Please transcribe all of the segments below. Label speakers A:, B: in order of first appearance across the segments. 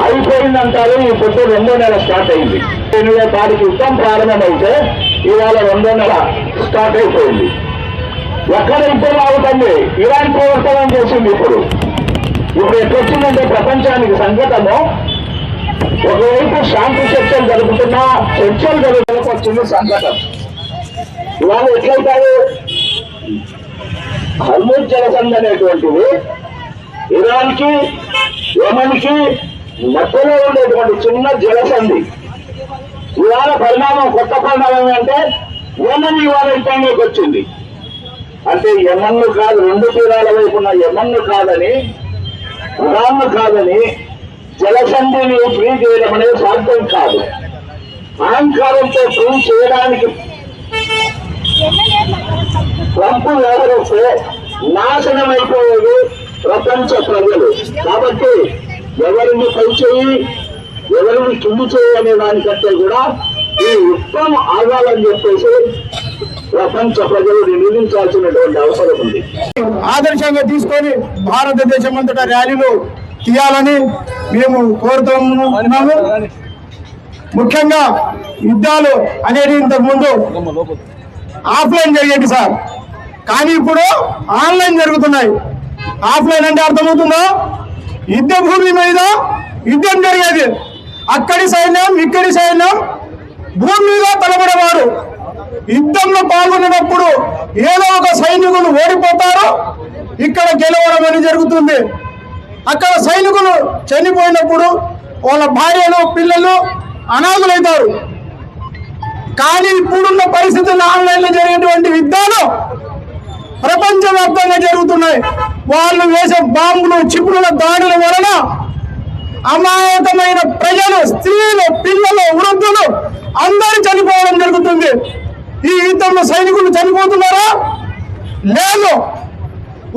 A: అయిపోయిందంటారు. ఇప్పుడు 2వ నెల స్టార్ట్ అయింది. 8వ తారీఖు యుద్ధం ప్రారంభమైతే ఇవాళ 2వ నెల స్టార్ట్ అయిపోయింది. ఎక్కడ యుద్ధం ఆగుతుంది? ఇరాన్ ప్రవర్తనం చేసింది. ఇప్పుడు ఎట్లొచ్చిందంటే ప్రపంచానికి సంకటము. ఒకవైపు శాంతి చర్చలు జరుపుతున్నా చర్చలు జరుగుతున్నకు వచ్చింది సంకటం. ఇవాళ ఎట్లయితారు? హర్ముజ్ జలసంధి అనేటువంటిది ఇరాన్కి యెమెన్కి మధ్యలో ఉండేటువంటి చిన్న జలసంధి. ఇవాళ పరిణామం, కొత్త పరిణామం అంటే యెమెన్ ఇవాళ యుద్ధంలోకి వచ్చింది. అంటే యెమెన్ను కాదు, 2 తీరాల వైపు ఉన్న యెమెన్ను కాదని, ఇరాన్ను కాదని జలసంధిని ఫ్రీ చేయడం అనేది సాధ్యం కాదు. అహంకారంతో ఫ్రీ చేయడానికి ట్రంప్ వ్యవహరిస్తే నాశనం అయిపోయేది ప్రపంచ ప్రజలు. కాబట్టి ఎవరిని పై చేయి, ఎవరిని కింది చేయి అనే దానికంటే కూడా ఈ యుద్ధం ఆగాలని చెప్పేసి ప్రపంచ ప్రజలు నివేదించాల్సినటువంటి అవసరం ఉంది.
B: ఆదర్శంగా తీసుకొని భారతదేశం అంతటా ర్యాలీలు తీయాలని మేము కోరుతున్నాము. ముఖ్యంగా యుద్ధాలు అనేది ఇంతకుముందు ఆఫ్లైన్ జరిగేది సార్, కానీ ఇప్పుడు ఆన్లైన్ జరుగుతున్నాయి. ఆఫ్లైన్ అంటే అర్థమవుతుందో, యుద్ధ భూమి మీద యుద్ధం జరిగేది. అక్కడి సైన్యం ఇక్కడి సైన్యం భూమి మీద తలబడేవారు. యుద్ధంలో పాల్గొనేటప్పుడు ఏదో ఒక సైనికులు ఓడిపోతారు, ఇక్కడ గెలవడం అనేది జరుగుతుంది. అక్కడ సైనికులు చనిపోయినప్పుడు వాళ్ళ భార్యలు పిల్లలు అనాథులవుతారు. కానీ ఇప్పుడున్న పరిస్థితుల్లో ఆన్లైన్లో జరిగేటువంటి యుద్ధాలు ప్రపంచవ్యాప్తంగా జరుగుతున్నాయి. వాళ్ళు వేసే బాంబులు చిప్పుల దాడుల వలన అమాయకమైన ప్రజలు, స్త్రీలు, పిల్లలు, వృద్ధులు అందరూ చనిపోవడం జరుగుతుంది. ఈ యుద్ధంలో సైనికులు చనిపోతున్నారా? లేదు.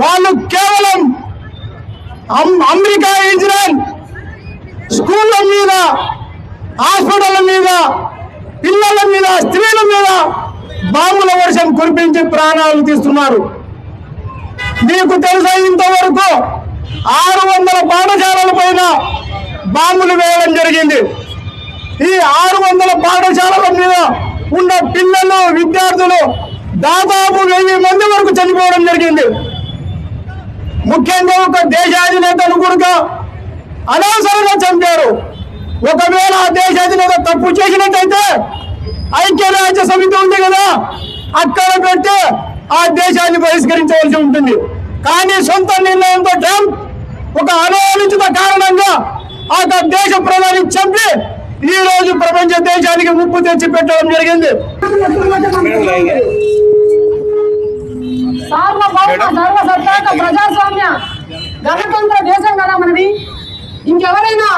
B: వాళ్ళు కేవలం అమెరికా, ఇజ్రాయెల్ స్కూళ్ళ మీద, హాస్పిటల్ మీద, పిల్లల మీద, స్త్రీల మీద బాంబుల వర్షం కురిపించి ప్రాణాలు తీస్తున్నారు. మీకు తెలుసా, ఇంతవరకు 600 పాఠశాలల పైన బాంబులు వేయడం జరిగింది. ఈ 600 పాఠశాలల మీద ఉన్న పిల్లలు, విద్యార్థులు దాదాపు 1000 మంది వరకు చనిపోవడం జరిగింది. ముఖ్యంగా ఒక దేశాధినేతను కూడా అనవసరంగా చంపారు. ఒకవేళ ఆ దేశాధినేత తప్పు చేసినట్టయితే ఐక్యరాజ్య సమితి ఉంది కదా, అక్కడ పెట్టి ఆ దేశాన్ని బహిష్కరించవలసి ఉంటుంది. కానీ సొంత నిర్ణయంతో ట్రంప్ ఒక అనాలోచిత కారణంగా ఆ దేశ ప్రధాని చంపి ఈ రోజు ప్రపంచ దేశానికి ముప్పు తెచ్చి పెట్టడం జరిగింది.
C: ప్రజాస్వామ్య గణతంత్ర దేశం కదా మనది. ఇంకెవరైనా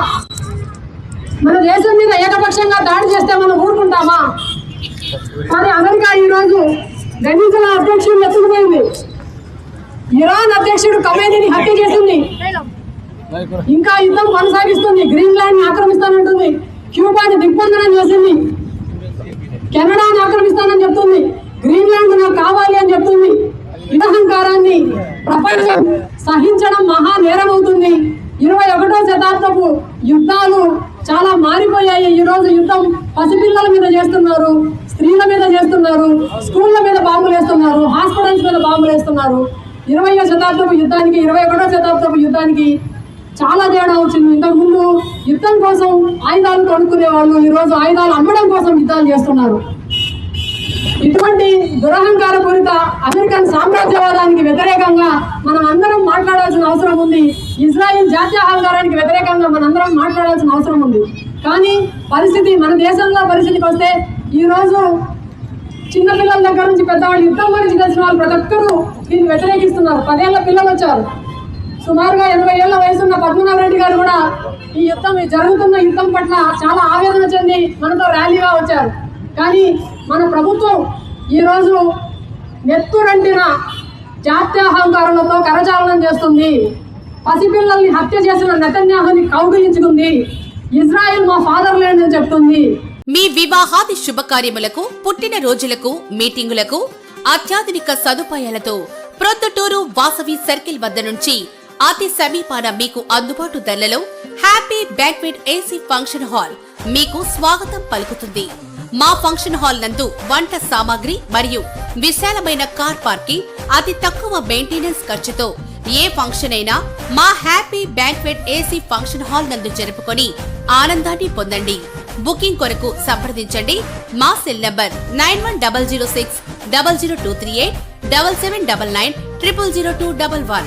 C: మన దేశం మీద ఏకపక్షంగా దాడి చేస్తే మనం ఊరుకుంటామా? కానీ అమెరికా ఈరోజు వెనిజులా అధ్యక్షుడు ఎత్తుకుపోయింది. ఇరాన్ అధ్యక్షుడు ఖమేనీని హత్య చేసింది. ఇంకా యుద్ధం కొనసాగిస్తుంది. గ్రీన్లాండ్ ని ఆక్రమిస్తానంటుంది. క్యూబాని దిగ్బంధనం చేసింది. కెనడాని ఆక్రమిస్తానని చెప్తుంది. గ్రీన్లాండ్ నాకు కావాలి అని చెప్తుంది. ఇదహంకారాన్ని ప్రపంచం సహించడం మహా నేరం అవుతుంది. 21వ శతాబ్దపు యుద్ధాలు చాలా మారిపోయాయి. ఈ రోజు యుద్ధం పసిపిల్లల మీద చేస్తున్నారు, స్త్రీల మీద చేస్తున్నారు, స్కూళ్ళ మీద బాంబులు వేస్తున్నారు, హాస్పిటల్స్ మీద బాంబులు వేస్తున్నారు. 20వ శతాబ్దపు యుద్ధానికి 21వ శతాబ్దపు యుద్ధానికి చాలా తేడా వచ్చింది. ఇంతకుముందు యుద్ధం కోసం ఆయుధాలు కొనుక్కునే వాళ్ళు ఈ రోజు ఆయుధాలు అమ్మడం కోసం యుద్ధాలు చేస్తున్నారు. ఇటువంటి దురహంకార పూరిత అమెరికన్ సామ్రాజ్యవాదానికి వ్యతిరేకంగా మనం అందరం మాట్లాడాల్సిన అవసరం ఉంది. ఇజ్రాయిల్ జాత్యాహంకారానికి వ్యతిరేకంగా మనందరం మాట్లాడాల్సిన అవసరం ఉంది. కానీ పరిస్థితి, మన దేశంలో పరిస్థితికి వస్తే ఈ రోజు చిన్నపిల్లల దగ్గర నుంచి పెద్దవాళ్ళు, యుద్ధం గురించి తెలిసిన వాళ్ళు ప్రతి ఒక్కరూ దీన్ని వ్యతిరేకిస్తున్నారు. 10 ఏళ్ల పిల్లలు వచ్చారు. సుమారుగా 80 ఏళ్ల వయసున్న పద్మనాభ రెడ్డి గారు కూడా ఈ జరుగుతున్న యుద్ధం పట్ల చాలా ఆవేదన చెంది మనతో ర్యాలీగా వచ్చారు. కానీ మన ప్రభుత్వం ఈరోజు నెత్తురంటిన జాత్యాహంకారులతో కరచాలనం చేస్తుంది. పసిపిల్లల్ని హత్య చేసిన నెతన్యాహుని కౌగిలించుకుంది. ఇజ్రాయిల్ మా ఫాదర్ ల్యాండ్ అని చెప్తుంది.
D: మీ వివాహాది శుభకార్యములకు, పుట్టిన రోజులకు, మీటింగులకు అత్యాధునిక సదుపాయాలతో ప్రొద్దుటూరు వాసవి సర్కిల్ వద్ద నుంచి అతి సమీపాన మీకు అందుబాటు ధరలలో happy banquet AC function hall మీకు స్వాగతం పలుకుతుంది. మా ఫంక్షన్ హాల్ నందు వంట సామాగ్రి మరియు విశాలమైన కార్ పార్కింగ్, అతి తక్కువ మెయింటెనెన్స్ ఖర్చుతో ఏ ఫంక్షన్ అయినా మా happy banquet AC function hall నందు జరుపుకొని ఆనందాన్ని పొందండి. బుకింగ్ కొరకు సంప్రదించండి. మా సెల్ నంబర్ 9100600238 7799 000211.